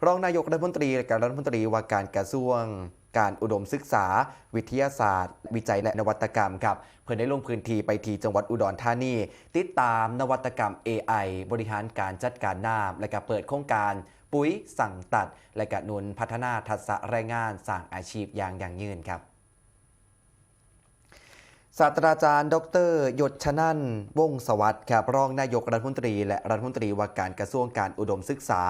รองนายกรัฐมนตรีและรัฐมนตรีว่าการกระทรวงการอุดมศึกษาวิทยาศาสตร์วิจัยและนวัตกรรมครับเพื่อได้ลงพื้นที่ไปที่จังหวัดอุดรธานีติดตามนวัตกรรม AI บริหารการจัดการน้ำและก็เปิดโครงการปุ๋ยสั่งตัดและก็หนุนพัฒนาทักษะแรงงานสร้างอาชีพอย่างยั่งยืนครับศาสตราจารย์ดร.ยศชนันท์วงศ์สวัสดิ์ครับรองนายกรัฐมนตรีและรัฐมนตรีว่าการกระทรวงการอุดมศึกษา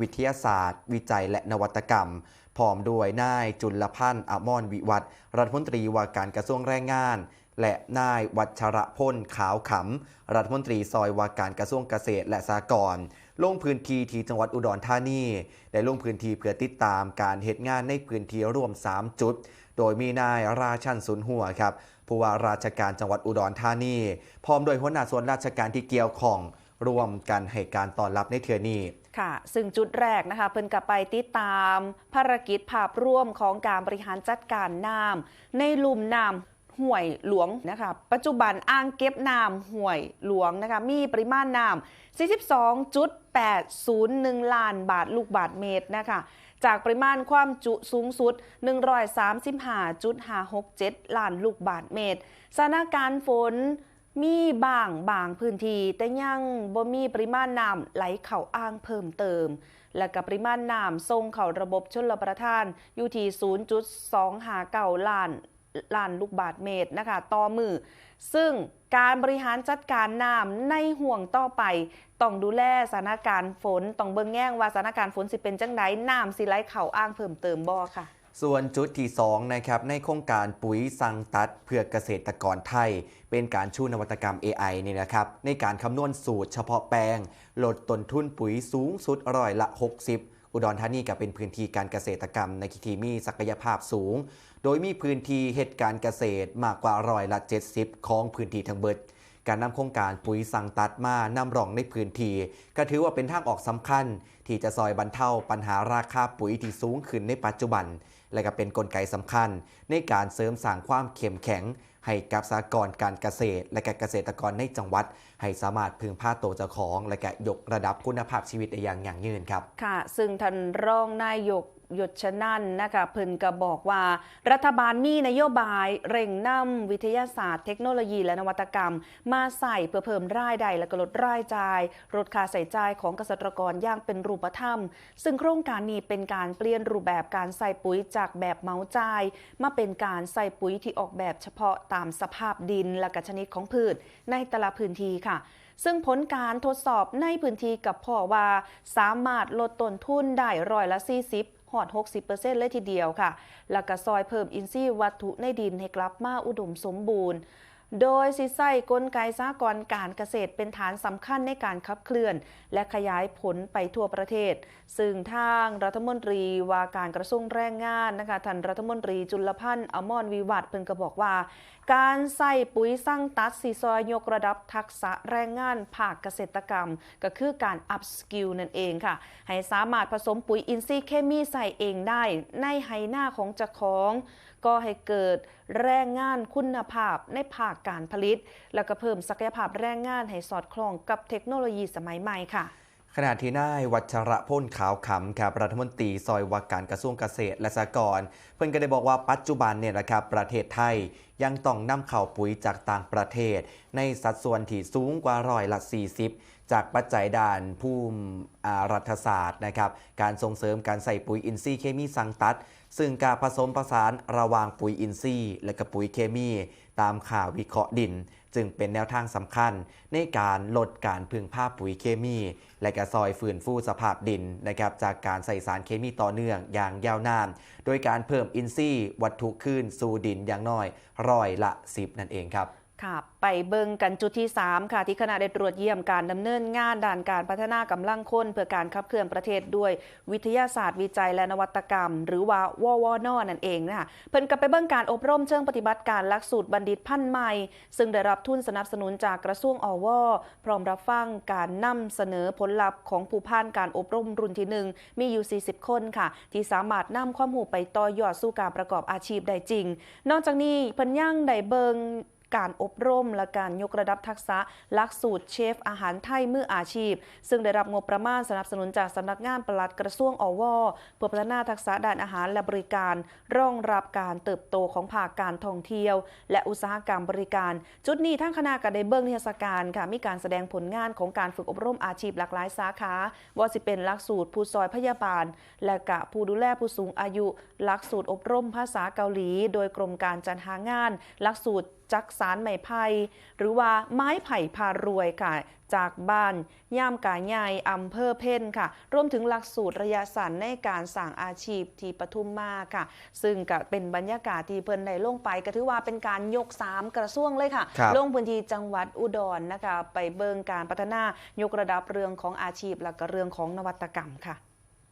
วิทยาศาสตร์วิจัยและนวัตกรรมพร้อมด้วยนายจุลพันธ์อมรวิวัฒน์รัฐมนตรีว่าการกระทรวงแรงงานและนายวัชรพลขาวขำรัฐมนตรีซอยว่าการกระทรวงเกษตรและสหกรณ์ลงพื้นที่ที่จังหวัดอุดรธานีได้ลงพื้นที่เพื่อติดตามการเหตุงานในพื้นที่ร่วม3จุดโดยมีนายราชันสุนหัวครับผู้ว่าราชการจังหวัดอุดรธานีพร้อมโดยหัวหน้าส่วนราชการที่เกี่ยวข้องรวมกันให้การต้อนรับในเทื่อนี้ค่ะซึ่งจุดแรกนะคะเพิ่นกับไปติดตามภารกิจภาพร่วมของการบริหารจัดการน้ำในลุ่มน้ำห้วยหลวงนะคะปัจจุบันอ่างเก็บน้ำห้วยหลวงนะคะมีปริมาณน้ำ 42.801 ล้านบาทลูกบาศก์เมตรนะคะจากปริมาณความจุสูงสุด 135.567 ล้านลูกบาศก์เมตรสถานการณ์ฝนมีบางพื้นที่แต่ยังบ่มีปริมาณน้ำไหลเข้าอ่างเพิ่มเติมและกับปริมาณน้ำส่งเข้าระบบชลประทานอยู่ที่ 0.259 ล้านลูกบาศก์เมตรนะคะต่อมือซึ่งการบริหารจัดการน้ำในห่วงต่อไปต้องดูแลสถานการณ์ฝนต้องเบิ่งแง่งว่าสถานการณ์ฝนสิเป็นจังไดน้ำสิไหลเข้าอ่างเพิ่มเติมบ่ค่ะส่วนจุดที่2นะครับในโครงการปุ๋ยสั่งตัดเพื่อเกษตรกรไทยเป็นการชูนวัตกรรม AI นี่นะครับในการคำนวณสูตรเฉพาะแปลงลดต้นทุนปุ๋ยสูงสุด60%อุดรธานีก็เป็นพื้นที่การเกษตรกรรมในที่มีศักยภาพสูงโดยมีพื้นที่เหตุการณ์เกษตรมากกว่า70%ของพื้นที่ทั้งเบิดการนำโครงการปุ๋ยสั่งตัดมานำร่องในพื้นที่ก็ถือว่าเป็นทางออกสำคัญที่จะซอยบรรเทาปัญหาราคาปุ๋ยที่สูงขึ้นในปัจจุบันและก็เป็นกลไกสำคัญในการเสริมสร้างความเข้มแข็งให้กับสหกรณ์การเกษตรและเกษตรกรในจังหวัดให้สามารถพึ่งพาตัวเจ้าของและก็ยกระดับคุณภาพชีวิตได้อย่างยั่งยืนครับค่ะซึ่งท่านรองนายกยศชนันท์นะคะเพิ่นก็บอกว่ารัฐบาลมีนโยบายเร่งนำวิทยาศาสตร์เทคโนโลยีและนวัตกรรมมาใส่เพื่อเพิ่มรายได้และลดรายจ่ายลดค่าใช้จ่ายของเกษตรกรอย่างเป็นรูปธรรมซึ่งโครงการนี้เป็นการเปลี่ยนรูปแบบการใส่ปุ๋ยจากแบบเหมาจ่ายมาเป็นการใส่ปุ๋ยที่ออกแบบเฉพาะตามสภาพดินและชนิดของพืชในแต่ละพื้นที่ค่ะซึ่งผลการทดสอบในพื้นที่กับพ่อว่าสามารถลดต้นทุนได้40%หอด 60% เลยทีเดียวค่ะแล้วก็ซอยเพิ่มอินทรีย์วัตถุในดินให้กลับมาอุดมสมบูรณ์โดยสิใช้กลไกสหกรณ์การเกษตรเป็นฐานสำคัญในการขับเคลื่อนและขยายผลไปทั่วประเทศซึ่งทางรัฐมนตรีว่าการกระทรวงแรงงานนะคะท่านรัฐมนตรีจุลพันธ์อมรวิวัฒน์เพิ่นก็บอกว่าการใส่ปุ๋ยสั่งตัดสิซอยยกระดับทักษะแรงงานภาคเกษตรกรรมก็คือการอัพสกิลนั่นเองค่ะให้สามารถผสมปุ๋ยอินทรีย์เคมีใส่เองได้ในไหหน้าของเจ้าของก็ให้เกิดแรงงานคุณภาพในภาคการผลิตแล้วก็เพิ่มศักยภาพแรงงานให้สอดคล้องกับเทคโนโลยีสมัยใหม่ค่ะขณะที่นายวัชรพลขาวขำครับรัฐมนตรีซอยว่าการกระทรวงเกษตรและสหกรณ์เพิ่นก็ได้บอกว่าปัจจุบันเนี่ยนะครับประเทศไทยยังต้องนำเข้าปุ๋ยจากต่างประเทศในสัดส่วนที่สูงกว่า40%จากปัจจัยด้านภูมิรัฐศาสตร์นะครับการส่งเสริมการใส่ปุ๋ยอินทรีย์เคมีสั่งตัดซึ่งการผสมผสานระหว่างปุ๋ยอินทรีย์และก็ปุ๋ยเคมีตามข่าววิเคราะห์ดินจึงเป็นแนวทางสำคัญในการลดการพึ่งพาปุ๋ยเคมีและก็ซอยฟื้นฟูสภาพดินนะครับจากการใส่สารเคมีต่อเนื่องอย่างยาวนานโดยการเพิ่มอินทรีย์วัตถุคืนสู่ดินอย่างน้อย10%นั่นเองครับ ค่ะไปเบิ่งกันจุดที่3ค่ะที่คณะได้ตรวจเยี่ยมการดำเนินงานด้านการพัฒนากำลังคนเพื่อการขับเคลื่อนประเทศด้วยวิทยาศาสตร์วิจัยและนวัตกรรมหรือว่าววนนั่นเองนะคะเพิ่นก็ไปเบิ่งการอบรมเชิงปฏิบัติการหลักสูตรบัณฑิตพันธุ์ใหม่ซึ่งได้รับทุนสนับสนุนจากกระทรวงอวพร้อมรับฟังการนำเสนอผลลัพธ์ของผู้ผ่านการอบรมรุ่นที่1มีอยู่40คนค่ะที่สามารถนำความรู้ไปต่อยอดสู่การประกอบอาชีพได้จริงนอกจากนี้เพิ่นยังได้เบิ่ง การอบรมและการยกระดับทักษะหลักสูตรเชฟอาหารไทยมืออาชีพซึ่งได้รับงบประมาณสนับสนุนจากสำนักงานปลัดกระทรวงอวเพื่อพัฒนาทักษะด้านอาหารและบริการรองรับการเติบโตของภาคการท่องเที่ยวและอุตสาหกรรมบริการจุดนี้ทั้งคณะก็ได้เบิ่งนิทรรศการค่ะมีการแสดงผลงานของการฝึกอบรมอาชีพหลากหลายสาขาว่าสิเป็นหลักสูตรผู้ซอยพยาบาลและกะผู้ดูแลผู้สูงอายุหลักสูตรอบรมภาษาเกาหลีโดยกรมการจัดหางานหลักสูตรจักสารไม้ไผ่หรือว่าไม้ไผ่พารวยค่ะจากบ้านย่ามกาใหญ่อำเภอเพ่นค่ะรวมถึงหลักสูตรระยะสั้นในการสร้างอาชีพที่ปทุมมาค่ะซึ่งก็เป็นบรรยากาศที่เพิ่นได้ลงไปก็ถือว่าเป็นการยก3กระทรวงเลยค่ะลงพื้นที่จังหวัดอุดรนะคะไปเบิ่งการพัฒนายกระดับเรื่องของอาชีพและก็เรื่องของนวัตกรรมค่ะ